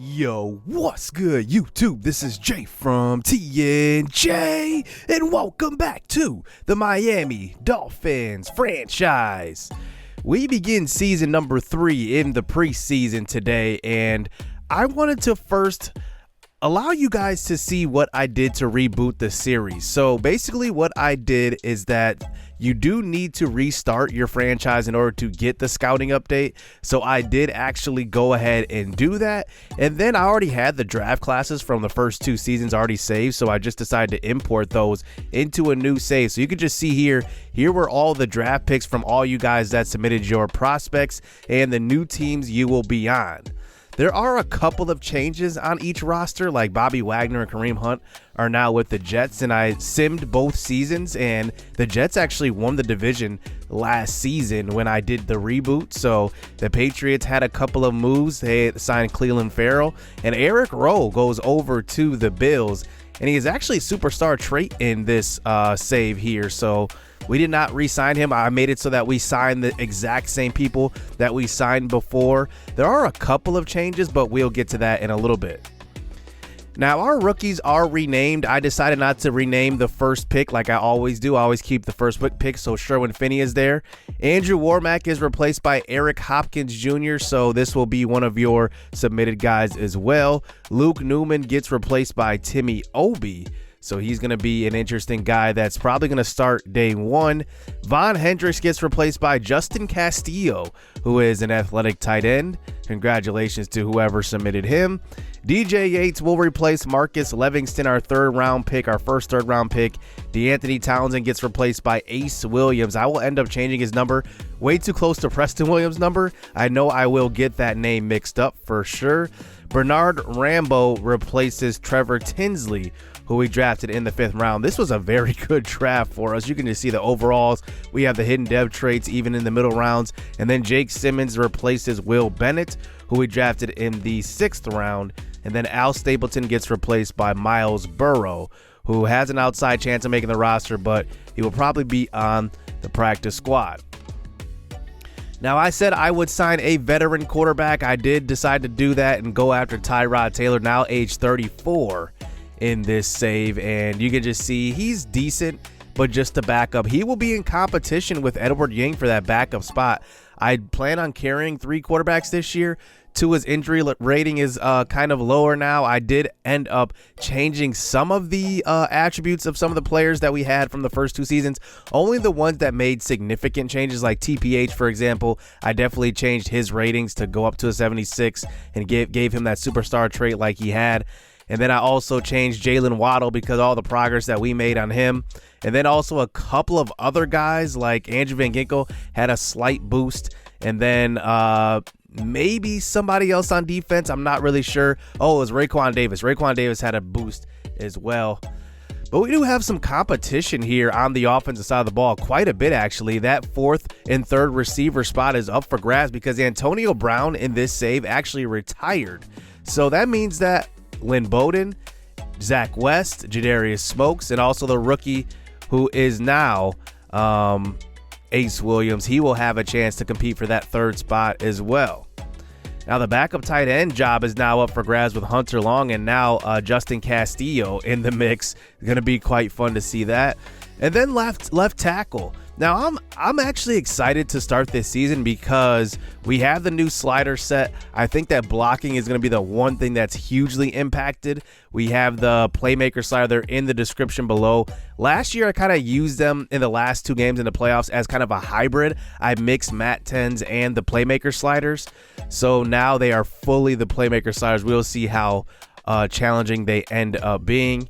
Yo, what's good, YouTube? This is Jay from TNJ, and welcome back to the Miami Dolphins Franchise. We begin season number 3 in the preseason today, and I wanted to first allow you guys to see what I did to reboot the series. So basically what I did is that you do need to restart your franchise in order to get the scouting update. So I did actually go ahead and do that. And then I already had the draft classes from the first 2 seasons already saved. So I just decided to import those into a new save. So you can just see here were all the draft picks from all you guys that submitted your prospects and the new teams you will be on. There are a couple of changes on each roster, like Bobby Wagner and Kareem Hunt are now with the Jets, and I simmed both seasons, and the Jets actually won the division last season when I did the reboot. So the Patriots had a couple of moves. They signed Cleveland Farrell, and Eric Rowe goes over to the Bills, and he is actually a superstar trait in this save here. So we did not re-sign him. I made it so that we signed the exact same people that we signed before. There are a couple of changes, but we'll get to that in a little bit. Now, our rookies are renamed. I decided not to rename the first pick like I always do. I always keep the first pick, so Sherwin Finney is there. Andrew Warmack is replaced by Eric Hopkins Jr., so this will be one of your submitted guys as well. Luke Newman gets replaced by Timmy Obi. So he's going to be an interesting guy that's probably going to start day 1. Von Hendricks gets replaced by Justin Castillo, who is an athletic tight end. Congratulations to whoever submitted him. DJ Yates will replace Marcus Livingston, our first third round pick. DeAnthony Townsend gets replaced by Ace Williams. I will end up changing his number way too close to Preston Williams' number. I know I will get that name mixed up for sure. Bernard Rambo replaces Trevor Tinsley, who we drafted in the 5th round. This was a very good draft for us. You can just see the overalls. We have the hidden dev traits even in the middle rounds. And then Jake Simmons replaces Will Bennett, who we drafted in the 6th round. And then Al Stapleton gets replaced by Miles Burrow, who has an outside chance of making the roster, but he will probably be on the practice squad. Now, I said I would sign a veteran quarterback. I did decide to do that and go after Tyrod Taylor, now age 34 in this save. And you can just see he's decent, but just a backup. He will be in competition with Edward Yang for that backup spot. I plan on carrying 3 quarterbacks this year. Tua's injury rating is kind of lower now. I did end up changing some of the attributes of some of the players that we had from the first 2 seasons. Only the ones that made significant changes, like TPH, for example. I definitely changed his ratings to go up to a 76 and gave him that superstar trait like he had. And then I also changed Jalen Waddle because all the progress that we made on him. And then also a couple of other guys like Andrew Van Ginkel had a slight boost. And then maybe somebody else on defense. I'm not really sure. Oh, it was Raekwon Davis. Raekwon Davis had a boost as well. But we do have some competition here on the offensive side of the ball. Quite a bit, actually. That 4th and 3rd receiver spot is up for grabs because Antonio Brown in this save actually retired. So that means that Lynn Bowden, Zach West, Jadarius Smokes, and also the rookie who is now Ace Williams, he will have a chance to compete for that 3rd spot as well. Now the backup tight end job is now up for grabs with Hunter Long and now Justin Castillo in the mix. Going to be quite fun to see that. And then left tackle. Now I'm actually excited to start this season because we have the new slider set. I think that blocking is going to be the one thing that's hugely impacted. We have the Playmaker slider. They're in the description below. Last year I kind of used them in the last 2 games in the playoffs as kind of a hybrid. I mixed Mat 10s and the Playmaker sliders. So now they are fully the Playmaker sliders. We'll see how challenging they end up being.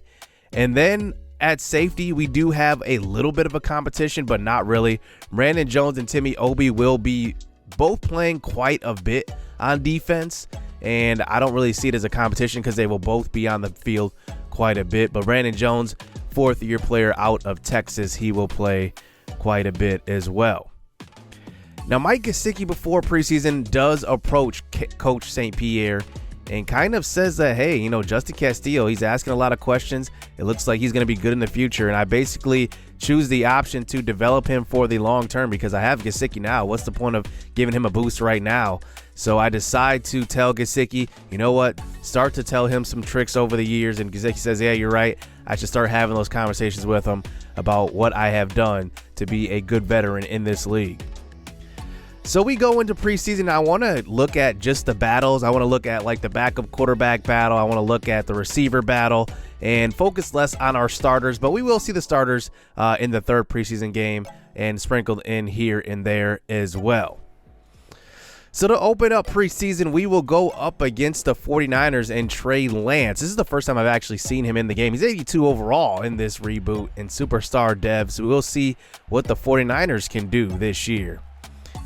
And then at safety, we do have a little bit of a competition, but not really. Brandon Jones and Timmy Obi will be both playing quite a bit on defense, and I don't really see it as a competition because they will both be on the field quite a bit. But Brandon Jones, 4th-year player out of Texas, he will play quite a bit as well. Now, Mike Gesicki before preseason does approach Coach St. Pierre and kind of says that, hey, you know, Justin Castillo, he's asking a lot of questions. It looks like he's going to be good in the future, and I basically choose the option to develop him for the long term because I have Gesicki now. What's the point of giving him a boost right now? So I decide to tell Gesicki, you know what, start to tell him some tricks over the years, and Gesicki says, yeah, you're right. I should start having those conversations with him about what I have done to be a good veteran in this league. So we go into preseason. I want to look at just the battles. I want to look at like the backup quarterback battle. I want to look at the receiver battle and focus less on our starters, but we will see the starters in the third preseason game and sprinkled in here and there as well. So to open up preseason, we will go up against the 49ers and Trey Lance. This is the first time I've actually seen him in the game. He's 82 overall in this reboot and superstar dev, so we'll see what the 49ers can do this year.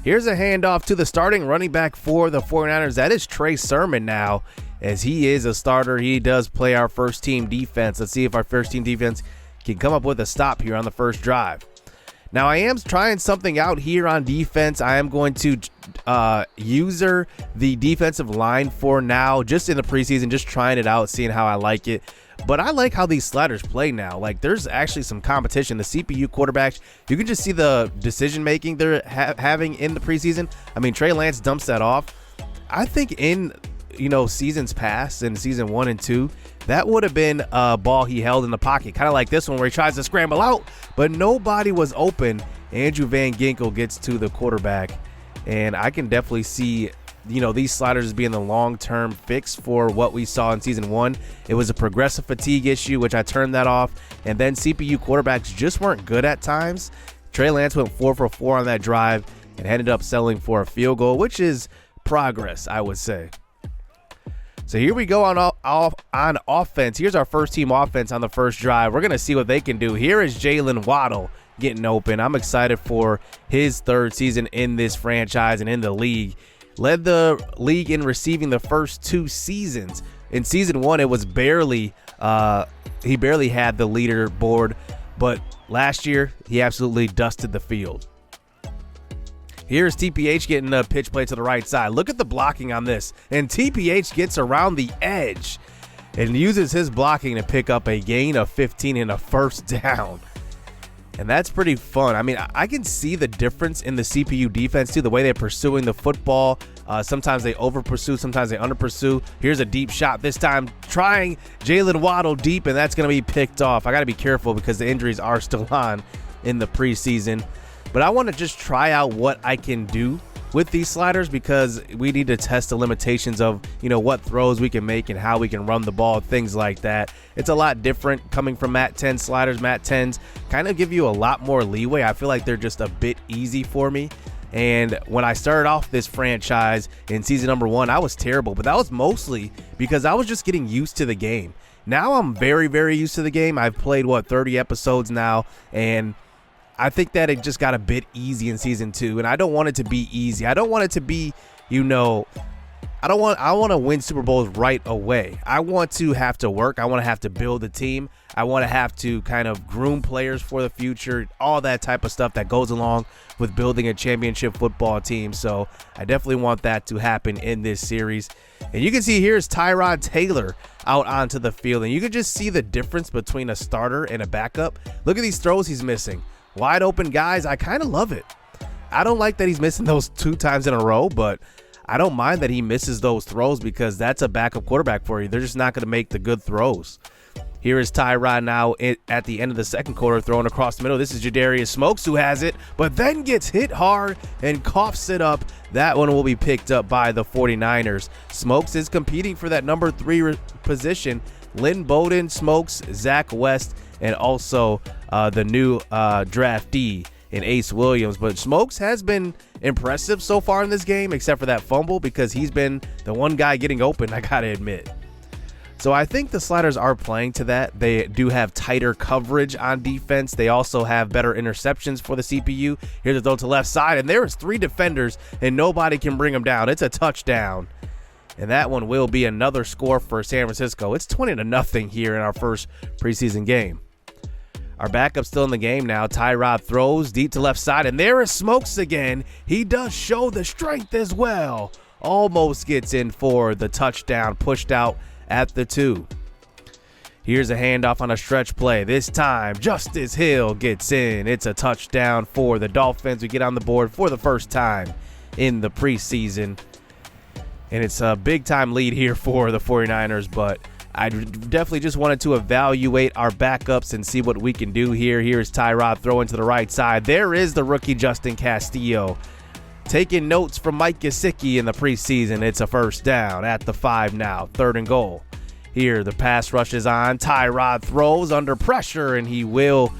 Here's a handoff to the starting running back for the 49ers. That is Trey Sermon now, as he is a starter. He does play our first team defense. Let's see if our first team defense can come up with a stop here on the first drive. Now, I am trying something out here on defense. I am going to user the defensive line for now, just in the preseason, just trying it out, seeing how I like it. But I like how these sliders play now. Like, there's actually some competition. The CPU quarterbacks, you can just see the decision-making they're having in the preseason. I mean, Trey Lance dumps that off. I think in, you know, seasons past, in season 1 and 2, that would have been a ball he held in the pocket, kind of like this one where he tries to scramble out, but nobody was open. Andrew Van Ginkel gets to the quarterback, and I can definitely see, you know, these sliders as being the long-term fix for what we saw in season 1. It was a progressive fatigue issue, which I turned that off, and then CPU quarterbacks just weren't good at times. Trey Lance went 4 for 4 on that drive and ended up settling for a field goal, which is progress, I would say. So here we go on offense. Here's our first team offense on the first drive. We're going to see what they can do. Here is Jalen Waddle getting open. I'm excited for his third season in this franchise and in the league. Led the league in receiving the first 2 seasons. In season 1, it was barely, he barely had the leaderboard, but last year he absolutely dusted the field. Here's TPH getting a pitch play to the right side. Look at the blocking on this. And TPH gets around the edge and uses his blocking to pick up a gain of 15 and a first down. And that's pretty fun. I mean, I can see the difference in the CPU defense, too, the way they're pursuing the football. Sometimes they over-pursue, sometimes they under-pursue. Here's a deep shot, this time trying Jalen Waddle deep, and that's going to be picked off. I got to be careful because the injuries are still on in the preseason. But I want to just try out what I can do with these sliders because we need to test the limitations of, you know, what throws we can make and how we can run the ball, things like that. It's a lot different coming from Mat 10 sliders. Mat 10s kind of give you a lot more leeway. I feel like they're just a bit easy for me. And when I started off this franchise in season number 1, I was terrible, but that was mostly because I was just getting used to the game. Now I'm very, very used to the game. I've played, 30 episodes now, and I think that it just got a bit easy in season 2, and I don't want it to be easy. I don't want it to be, you know, I want to win Super Bowls right away. I want to have to work. I want to have to build a team. I want to have to kind of groom players for the future, all that type of stuff that goes along with building a championship football team. So I definitely want that to happen in this series. And you can see here's Tyrod Taylor out onto the field, and you can just see the difference between a starter and a backup. Look at these throws he's missing. Wide open guys, I kind of love it. I don't like that he's missing those 2 times in a row, but I don't mind that he misses those throws because that's a backup quarterback for you. They're just not going to make the good throws. Here is Tyrod now at the end of the second quarter throwing across the middle. This is Jadarius Smokes who has it, but then gets hit hard and coughs it up. That one will be picked up by the 49ers. Smokes is competing for that number 3 position. Lynn Bowden, Smokes, Zach West, and also the new draftee in Ace Williams. But Smokes has been impressive so far in this game, except for that fumble, because he's been the one guy getting open, I gotta admit. So I think the sliders are playing to that. They do have tighter coverage on defense. They also have better interceptions for the CPU. Here's the throw to left side, and there is 3 defenders, and nobody can bring them down. It's a touchdown. And that one will be another score for San Francisco. It's 20-0 here in our first preseason game. Our backup's still in the game now. Tyrod throws deep to left side, and there is Smokes again. He does show the strength as well almost gets in for the touchdown, pushed out at the 2. Here's a handoff on a stretch play. This time, Justice Hill gets in. It's a touchdown for the Dolphins. We get on the board for the first time in the preseason. And it's a big-time lead here for the 49ers, but I definitely just wanted to evaluate our backups and see what we can do here. Here's Tyrod throwing to the right side. There is the rookie Justin Castillo. Taking notes from Mike Gesicki in the preseason. It's a first down at the 5 now, 3rd and goal. Here, the pass rush is on. Tyrod throws under pressure, and he will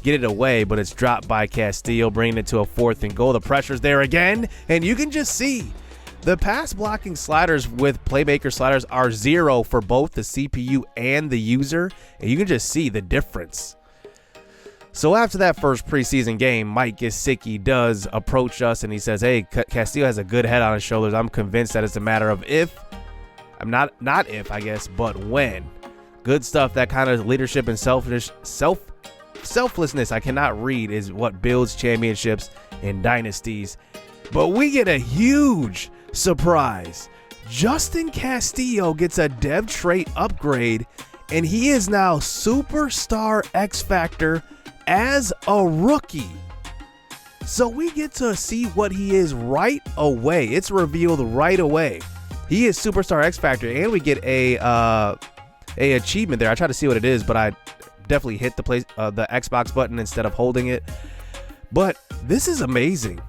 get it away, but it's dropped by Castillo, bringing it to a 4th and goal. The pressure's there again, and you can just see the pass blocking sliders with Playmaker sliders are 0 for both the CPU and the user, and you can just see the difference. So after that first preseason game, Mike Gesicki does approach us, and he says, hey, Castillo has a good head on his shoulders. I'm convinced that it's a matter of if. I'm not if, I guess, but when. Good stuff. That kind of leadership and selflessness, I cannot read, is what builds championships and dynasties. But we get a huge surprise. Justin Castillo gets a dev trait upgrade, and he is now Superstar X Factor as a rookie. So we get to see what he is right away. It's revealed right away. He is Superstar X Factor, and we get a achievement there. I tried to see what it is, but I definitely hit the Xbox button instead of holding it. But this is amazing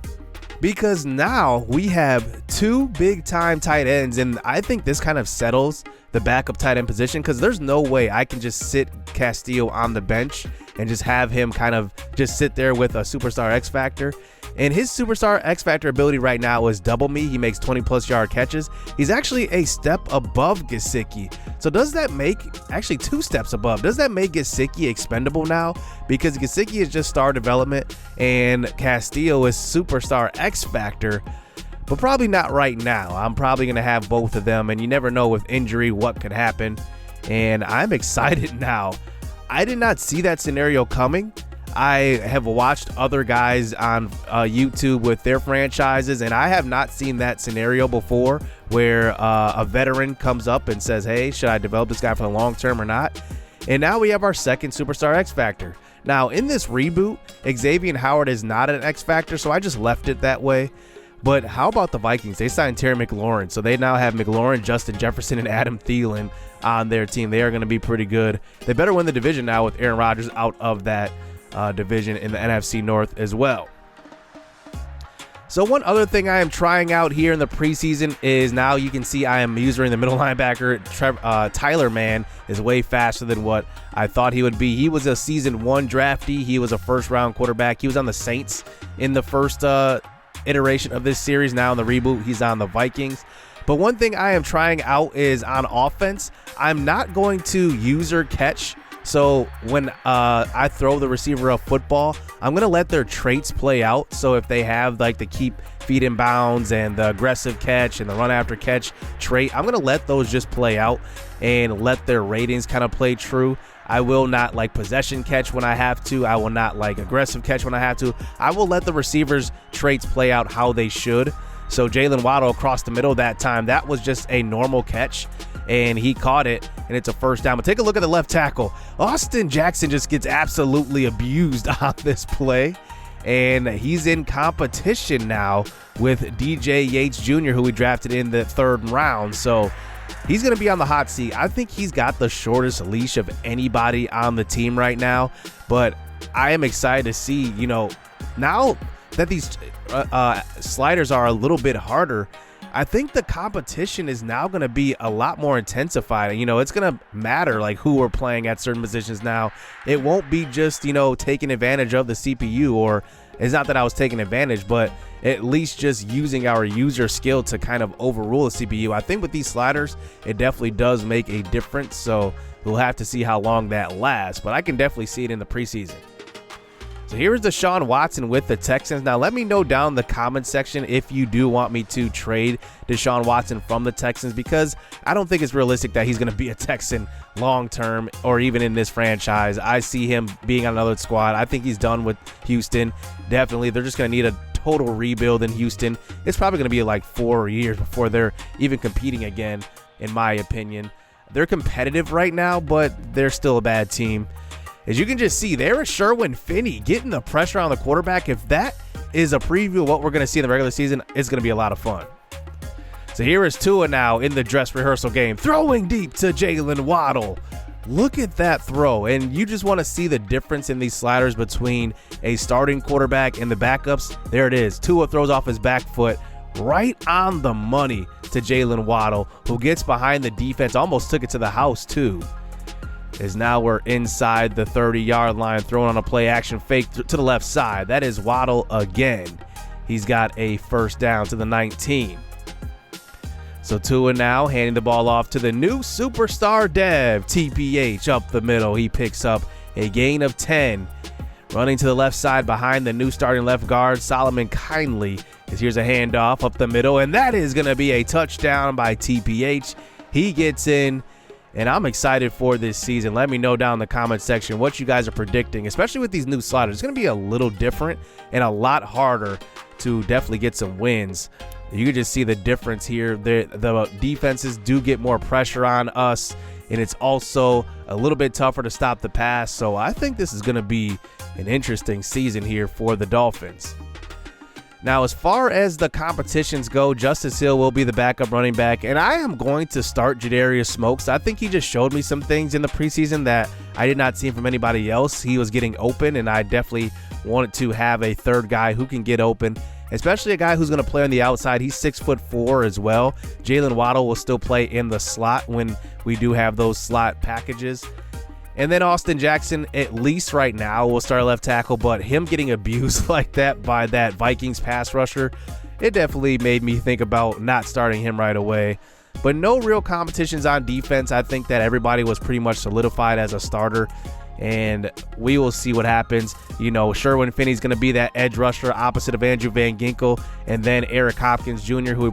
because now we have 2 big-time tight ends, and I think this kind of settles the backup tight end position because there's no way I can just sit Castillo on the bench and just have him kind of just sit there with a Superstar X Factor. And his Superstar X Factor ability right now is double me. He makes 20+ yard catches. He's actually a step above Gesicki. So does that make, actually 2 steps above, does that make Gesicki expendable now? Because Gesicki is just star development and Castillo is Superstar X Factor, but probably not right now. I'm probably going to have both of them, and you never know with injury what could happen. And I'm excited now. I did not see that scenario coming. I have watched other guys on YouTube with their franchises, and I have not seen that scenario before where a veteran comes up and says, hey, should I develop this guy for the long term or not? And now we have our second Superstar X Factor. Now, in this reboot, Xavier Howard is not an X Factor, so I just left it that way. But how about the Vikings? They signed Terry McLaurin, so they now have McLaurin, Justin Jefferson, and Adam Thielen on their team. They are going to be pretty good. They better win the division now with Aaron Rodgers out of that division in the NFC North as well. So one other thing I am trying out here in the preseason is now you can see I am using the middle linebacker. Tyler Mann is way faster than what I thought he would be. He was a season 1 draftee. He was a first-round quarterback. He was on the Saints in the first iteration of this series. Now in the reboot, he's on the Vikings. But one thing I am trying out is on offense, I'm not going to user catch. So when I throw the receiver a football, I'm going to let their traits play out. So if they have like the keep feet in bounds and the aggressive catch and the run after catch trait, I'm going to let those just play out and let their ratings kind of play true. I will not like possession catch when I have to. I will not like aggressive catch when I have to. I will let the receivers' traits play out how they should. So Jalen Waddle across the middle that time, that was just a normal catch, and he caught it, and it's a first down. But take a look at the left tackle. Austin Jackson just gets absolutely abused on this play, and he's in competition now with DJ Yates Jr., who we drafted in the 3rd round. So he's going to be on the hot seat. I think he's got the shortest leash of anybody on the team right now, but I am excited to see, you know, now that these sliders are a little bit harder, I think the competition is now going to be a lot more intensified. You know, it's going to matter like who we're playing at certain positions now. It won't be just, you know, taking advantage of the CPU, or it's not that I was taking advantage, but at least just using our user skill to kind of overrule the CPU. I think with these sliders, it definitely does make a difference. So we'll have to see how long that lasts, but I can definitely see it in the preseason. So here's Deshaun Watson with the Texans. Now let me know down in the comment section if you do want me to trade Deshaun Watson from the Texans, because I don't think it's realistic that he's going to be a Texan long term or even in this franchise. I see him being on another squad. I think he's done with Houston. Definitely. They're just going to need a total rebuild in Houston. It's probably going to be like 4 years before they're even competing again, in my opinion. They're competitive right now, but they're still a bad team. As you can just see, there is Sherwin-Finney getting the pressure on the quarterback. If that is a preview of what we're going to see in the regular season, it's going to be a lot of fun. So here is Tua now in the dress rehearsal game, throwing deep to Jalen Waddle. Look at that throw, and you just want to see the difference in these sliders between a starting quarterback and the backups. There it is. Tua throws off his back foot right on the money to Jalen Waddle, who gets behind the defense, almost took it to the house too. As now we're inside the 30-yard line, throwing on a play action fake to the left side. That is Waddle again. He's got a first down to the 19. So Tua now handing the ball off to the new superstar dev, TPH, up the middle. He picks up a gain of 10. Running to the left side behind the new starting left guard, Solomon Kindly. As here's a handoff up the middle, and that is going to be a touchdown by TPH. He gets in, and I'm excited for this season. Let me know down in the comment section what you guys are predicting, especially with these new sliders. It's going to be a little different and a lot harder to definitely get some wins. You can just see the difference here. The defenses do get more pressure on us, and it's also a little bit tougher to stop the pass. So I think this is going to be an interesting season here for the Dolphins. Now, as far as the competitions go, Justice Hill will be the backup running back, and I am going to start Jadarius Smokes. I think he just showed me some things in the preseason that I did not see from anybody else. He was getting open, and I definitely wanted to have a third guy who can get open, especially a guy who's going to play on the outside. He's 6'4" as well. Jalen Waddle will still play in the slot when we do have those slot packages. And then Austin Jackson, at least right now, will start left tackle, but him getting abused like that by that Vikings pass rusher, it definitely made me think about not starting him right away. But no real competitions on defense. I think that everybody was pretty much solidified as a starter, and we will see what happens. You know, Sherwin-Finney's going to be that edge rusher opposite of Andrew Van Ginkel, and then Eric Hopkins Jr., who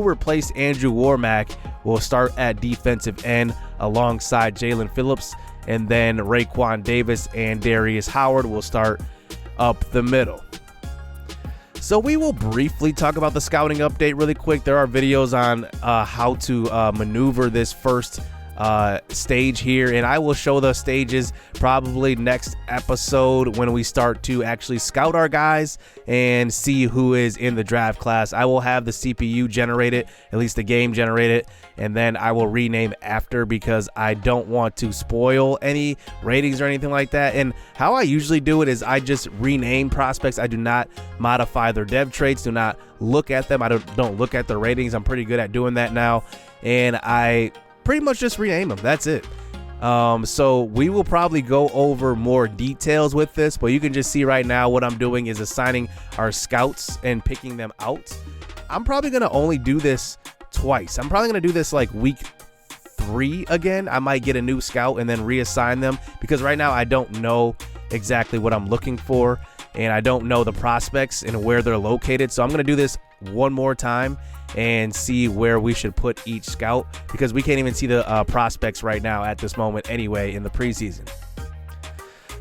replaced Andrew Warmack, will start at defensive end alongside Jalen Phillips. And then Raekwon Davis and Darius Howard will start up the middle. So we will briefly talk about the scouting update really quick. There are videos on how to maneuver this first stage here, and I will show the stages probably next episode when we start to actually scout our guys and see who is in the draft class. I will have the CPU generated, at least the game generated, and then I will rename after because I don't want to spoil any ratings or anything like that. And how I usually do it is I just rename prospects. I do not modify their dev traits, do not look at them. I don't look at their ratings. I'm pretty good at doing that now, and I pretty much just rename them. That's it. So we will probably go over more details with this, but you can just see right now what I'm doing is assigning our scouts and picking them out. I'm probably going to only do this twice. I'm probably going to do this like week 3 again. I might get a new scout and then reassign them because right now I don't know exactly what I'm looking for, and I don't know the prospects and where they're located. So I'm going to do this one more time and see where we should put each scout because we can't even see the prospects right now at this moment anyway in the preseason.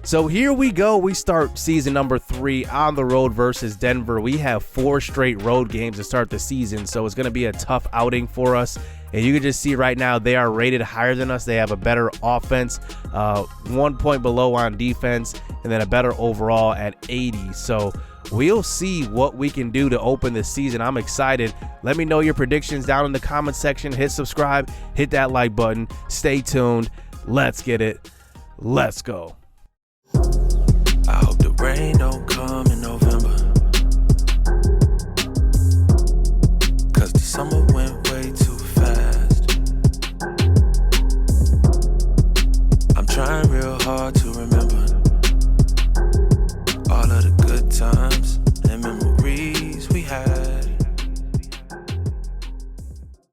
So here we go. We start season number 3 on the road versus Denver. We have 4 straight road games to start the season, so it's going to be a tough outing for us. And you can just see right now they are rated higher than us. They have a better offense, 1 point below on defense, and then a better overall at 80. So we'll see what we can do to open this season. I'm excited. Let me know your predictions down in the comment section. Hit subscribe, hit that like button. Stay tuned. Let's get it. Let's go. I hope the rain don't come in November, 'cause the summer went way too fast. I'm trying real hard to remember